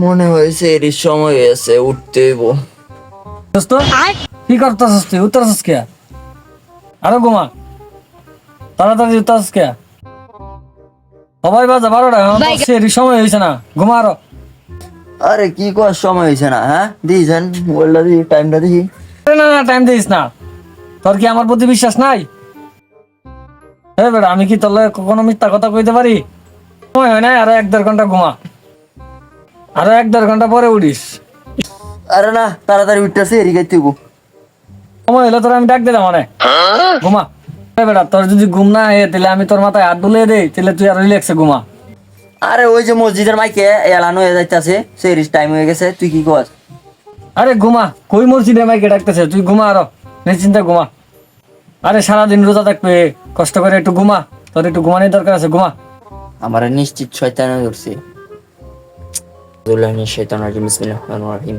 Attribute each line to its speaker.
Speaker 1: মনে হয়েছে এরই সময় হয়েছে, উঠতে হইব।
Speaker 2: দোস্ত কি করতেছিস তুই? উত্তরছিস কে? আরো ঘুমা, তাড়াতাড়ি উত্তরছিস কে? সবাই বাজে 12টা, এখন তো সেরই সময় হয়েছে না, ঘুমা আরো।
Speaker 1: আরে কি করার সময় হয়েছে না? হ্যাঁ দিয়েছেন মোবাইলটা, দিই টাইমটা দেখি।
Speaker 2: আরে না না, টাইম দিস না। তোর কি আমার প্রতি বিশ্বাস নাই? হ্যাঁ বেটা, আমি কি তোর লগে কখনো মিথ্যা কথা কইতে পারি? সময় হয় না, আরো 1-1.5 ঘন্টা ঘুমা, আরো 1-1.5 ঘন্টা পরে উঠিস।
Speaker 1: আরে না, তাড়াতাড়ি উঠতেছে, এরই গাইতে হইব।
Speaker 2: সময় হলে তোর আমি ডাক দিলাম মানে, ঘুমা। হ্যাঁ বেটা, তোর যদি ঘুম না হয় তাহলে আমি তোর মাথায় হাত বুলিয়ে দেই, তাহলে তুই আর রিল্যাক্সে ঘুমা।
Speaker 1: আরে ওই যে মসজিদের মাইকে এলানো হয়ে যাইতেছে, সেরিস টাইম হয়ে গেছে, তুই কি কর?
Speaker 2: আরে ঘুমা, কই মসজিদে মাইকে ডাকতেছে, তুই ঘুমা আরো, নিশ্চিন্তে ঘুমা। আরে সারাদিন রোজা থাকবে, কষ্ট করে একটু ঘুমা, তোর একটু ঘুমানোর দরকার আছে, ঘুমা।
Speaker 1: আমার নিশ্চিত শয়তানে ধরছে। বিসমিল্লাহির রহমানির রহিম।